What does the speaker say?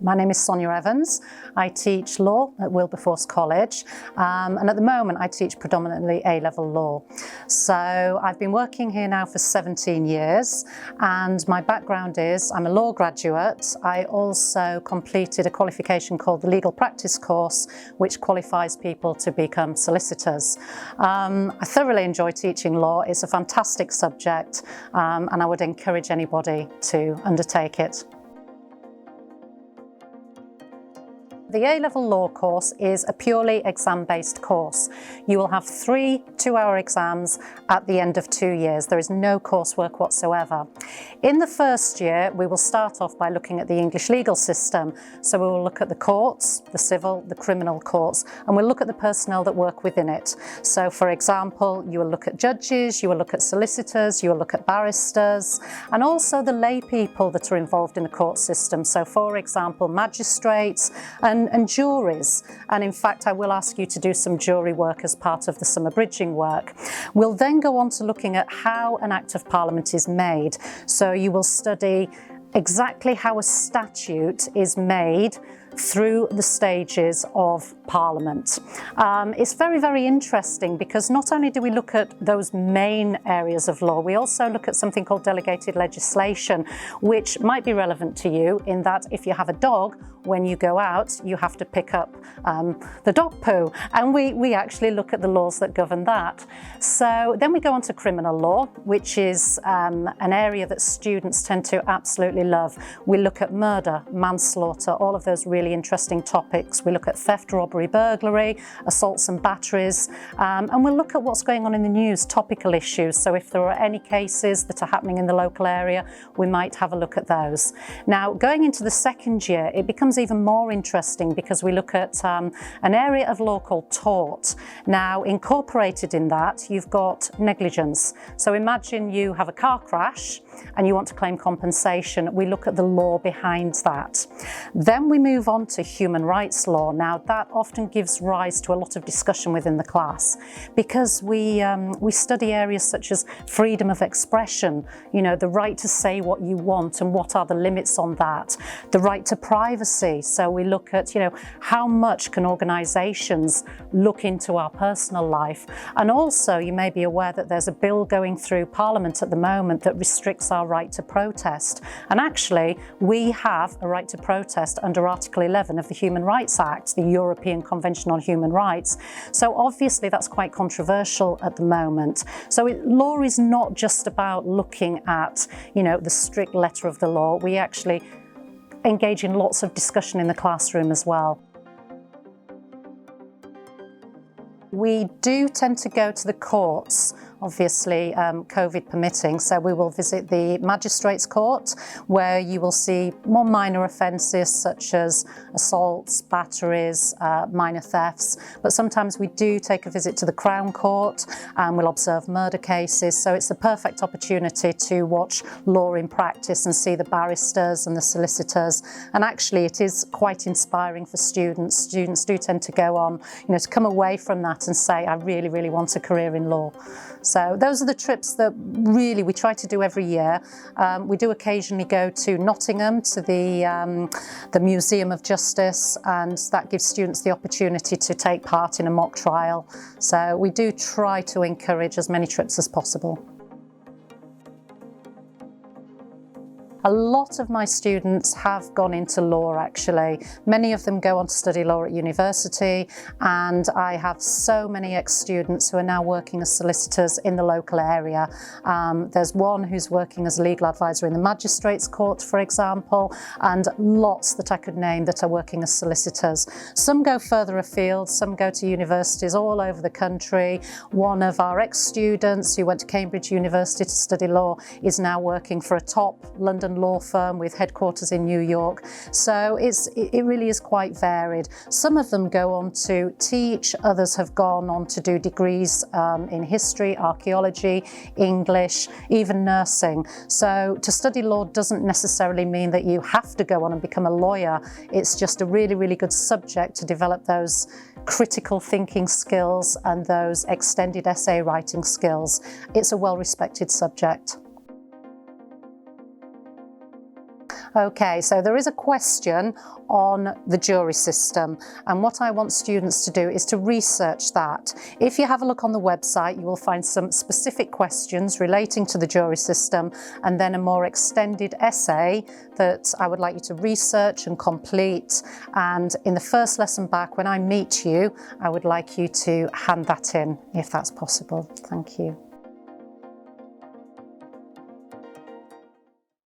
My name is Sonia Evans. I teach law at Wilberforce College, and at the moment I teach predominantly A-level law. So I've been working here now for 17 years, and my background is I'm a law graduate. I also completed a qualification called the Legal Practice course, which qualifies people to become solicitors. I thoroughly enjoy teaching law. It's a fantastic subject, and I would encourage anybody to undertake it. The A-level law course is a purely exam-based course. You will have 3 two-hour exams at the end of 2 years. There is no coursework whatsoever. In the first year, we will start off by looking at the English legal system. So we will look at the courts, the civil, the criminal courts, and we'll look at the personnel that work within it. So for example, you will look at judges, you will look at solicitors, you will look at barristers, and also the lay people that are involved in the court system. So for example, magistrates and juries, and in fact I will ask you to do some jury work as part of the summer bridging work. We'll then go on to looking at how an Act of Parliament is made. So you will study exactly how a statute is made through the stages of Parliament. It's very, very interesting because not only do we look at those main areas of law, we also look at something called delegated legislation, which might be relevant to you in that if you have a dog, when you go out, you have to pick up the dog poo, and we actually look at the laws that govern that. So then we go on to criminal law, which is an area that students tend to absolutely love. We look at murder, manslaughter, all of those really interesting topics. We look at theft, robbery, burglary, assaults and batteries, and we'll look at what's going on in the news, topical issues. So if there are any cases that are happening in the local area, we might have a look at those. Now, going into the second year, it becomes even more interesting because we look at an area of law called tort. Now, incorporated in that, you've got negligence. So imagine you have a car crash and you want to claim compensation. We look at the law behind that. Then we move on to human rights law. Now, that often gives rise to a lot of discussion within the class because we study areas such as freedom of expression, you know, the right to say what you want and what are the limits on that, the right to privacy. So we look at, you know, how much can organisations look into our personal life. And also, you may be aware that there's a bill going through Parliament at the moment that restricts our right to protest. And actually, we have a right to protest under Article 11 of the Human Rights Act, the European Convention on Human Rights. So obviously that's quite controversial at the moment. So law is not just about looking at, you know, the strict letter of the law. We actually engage in lots of discussion in the classroom as well. We do tend to go to the courts, obviously COVID permitting, so we will visit the Magistrates Court where you will see more minor offences such as assaults, batteries, minor thefts, but sometimes we do take a visit to the Crown Court and we'll observe murder cases, so it's a perfect opportunity to watch law in practice and see the barristers and the solicitors, and actually it is quite inspiring for students. Students do tend to go on, you know, to come away from that and say, I really, really want a career in law. So those are the trips that really we try to do every year. We do occasionally go to Nottingham to the Museum of Justice, and that gives students the opportunity to take part in a mock trial. So we do try to encourage as many trips as possible. A lot of my students have gone into law actually. Many of them go on to study law at university, and I have so many ex-students who are now working as solicitors in the local area. There's one who's working as a legal advisor in the Magistrates Court, for example, and lots that I could name that are working as solicitors. Some go further afield, some go to universities all over the country. One of our ex-students who went to Cambridge University to study law is now working for a top London law firm with headquarters in New York. So it really is quite varied. Some of them go on to teach, others have gone on to do degrees in history, archaeology, English, even nursing. So to study law doesn't necessarily mean that you have to go on and become a lawyer. It's just a really, really good subject to develop those critical thinking skills and those extended essay writing skills. It's a well-respected subject. Okay, so there is a question on the jury system, and what I want students to do is to research that. If you have a look on the website, you will find some specific questions relating to the jury system, and then a more extended essay that I would like you to research and complete. And in the first lesson back, when I meet you, I would like you to hand that in, if that's possible. Thank you.